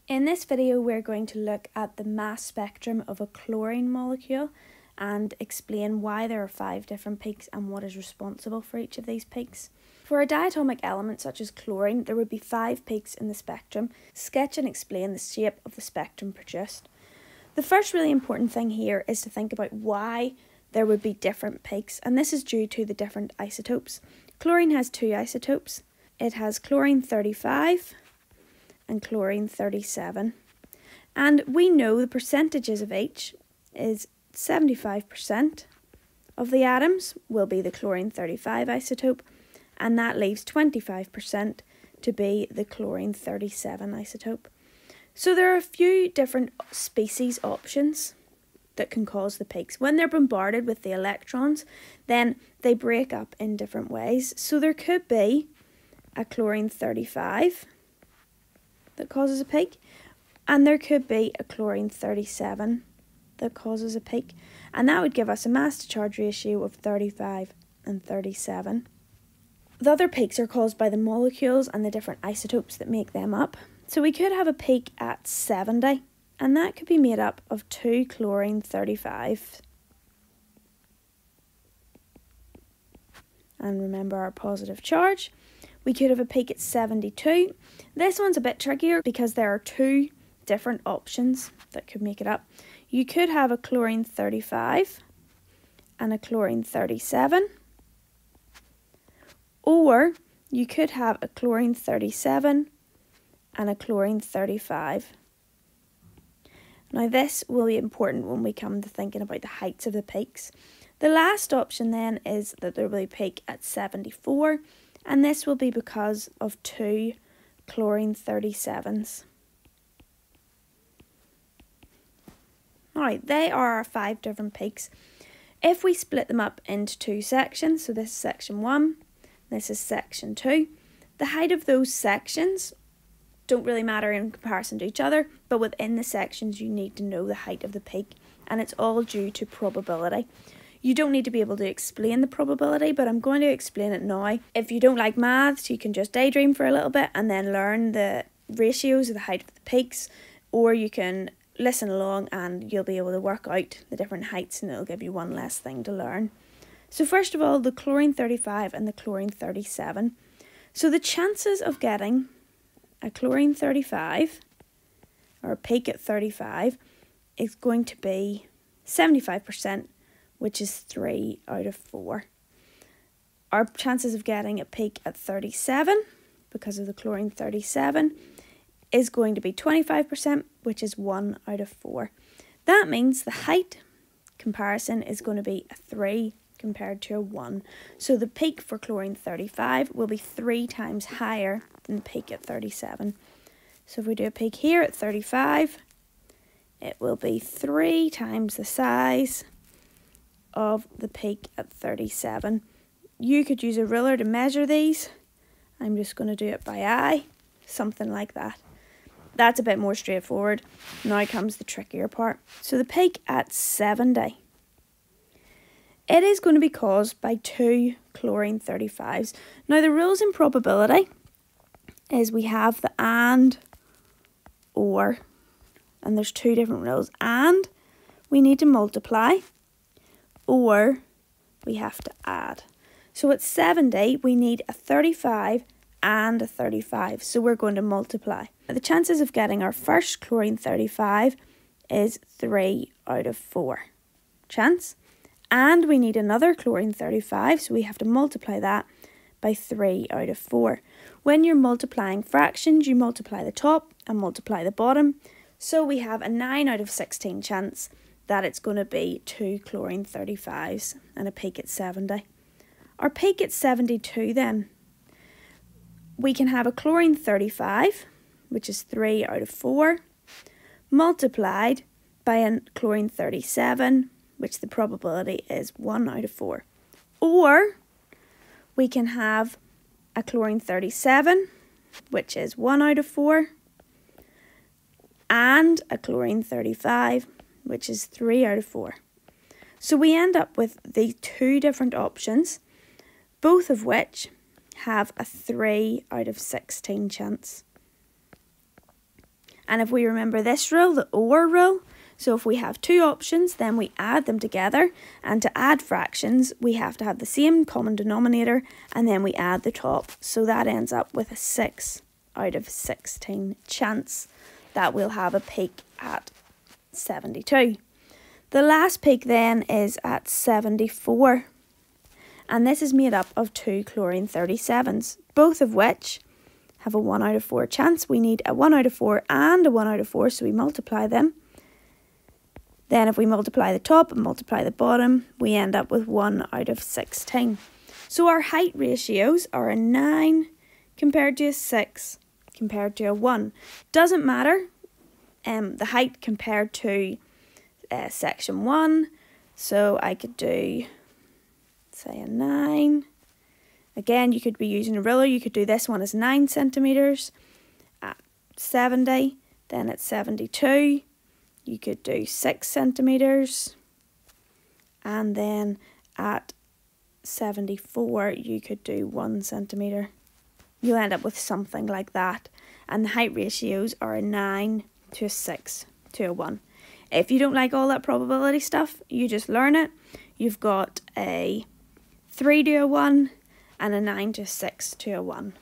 In this video, we're going to look at the mass spectrum of a chlorine molecule and explain why there are 5 different peaks and what is responsible for each of these peaks. For a diatomic element such as chlorine, there would be 5 peaks in the spectrum. Sketch and explain the shape of the spectrum produced. The first really important thing here is to think about why there would be different peaks, and this is due to the different isotopes. Chlorine has 2 isotopes. It has chlorine 35 and chlorine 37, and we know the percentages of each is 75% of the atoms will be the chlorine 35 isotope, and that leaves 25% to be the chlorine 37 isotope. So there are a few different species options that can cause the peaks. When they're bombarded with the electrons, then they break up in different ways. So there could be a chlorine 35 that causes a peak, and there could be a chlorine 37 that causes a peak, and that would give us a mass to charge ratio of 35 and 37. The other peaks are caused by the molecules and the different isotopes that make them up. So we could have a peak at 70, and that could be made up of 2 chlorine 35. And remember our positive charge. We could have a peak at 72. This one's a bit trickier because there are 2 different options that could make it up. You could have a chlorine 35 and a chlorine 37. Or you could have a chlorine 37 and a chlorine 35. Now this will be important when we come to thinking about the heights of the peaks. The last option then is that there will be a peak at 74, and this will be because of 2 chlorine 37s. Alright, they are our 5 different peaks. If we split them up into 2 sections, so this is section 1, this is section 2, the height of those sections don't really matter in comparison to each other, but within the sections you need to know the height of the peak, and it's all due to probability. You don't need to be able to explain the probability, but I'm going to explain it now. If you don't like maths, you can just daydream for a little bit and then learn the ratios of the height of the peaks, or you can listen along and you'll be able to work out the different heights and it'll give you one less thing to learn. So first of all, the chlorine 35 and the chlorine 37. So the chances of getting a chlorine 35 or a peak at 35 is going to be 75%, which is 3 out of 4. Our chances of getting a peak at 37, because of the chlorine 37, is going to be 25%, which is 1 out of 4. That means the height comparison is going to be a 3 compared to a 1. So the peak for chlorine 35 will be 3 times higher than the peak at 37. So if we do a peak here at 35, it will be 3 times the size of the peak at 37. You could use a ruler to measure these. I'm just going to do it by eye, something like that. That's a bit more straightforward. Now comes the trickier part. So the peak at 70. It is going to be caused by 2 chlorine 35s. Now the rules in probability is we have the and, or, and there's 2 different rules. And we need to multiply, or we have to add. So at 70 we need a 35 and a 35, so we're going to multiply. The chances of getting our first chlorine 35 is 3 out of 4 chance, and we need another chlorine 35, so we have to multiply that by 3 out of 4. When you're multiplying fractions, you multiply the top and multiply the bottom, so we have a 9 out of 16 chance that it's going to be 2 chlorine 35s and a peak at 70. Our peak at 72 then, we can have a chlorine 35, which is 3 out of 4, multiplied by a chlorine 37, which the probability is 1 out of 4. Or we can have a chlorine 37, which is 1 out of 4, and a chlorine 35, which is 3 out of 4. So we end up with the 2 different options, both of which have a 3 out of 16 chance. And if we remember this rule, the OR rule, so if we have two options, then we add them together. And to add fractions, we have to have the same common denominator, and then we add the top. So that ends up with a 6 out of 16 chance that we'll have a peak at 72. The last peak then is at 74. And this is made up of two chlorine 37s, both of which have a 1 out of 4 chance. We need a 1 out of 4 and a 1 out of 4, so we multiply them. Then if we multiply the top and multiply the bottom, we end up with 1 out of 16. So our height ratios are a 9 compared to a 6 compared to a 1. Doesn't matter the height compared to section 1. So I could do, say, a 9. Again, you could be using a ruler. You could do this one as 9 centimetres at 70. Then at 72, you could do 6 centimetres. And then at 74, you could do 1 centimetre. You'll end up with something like that. And the height ratios are a 9 to a 6 to a 1. If you don't like all that probability stuff, you just learn it. You've got a 3 to a 1 and a 9 to a 6 to a 1.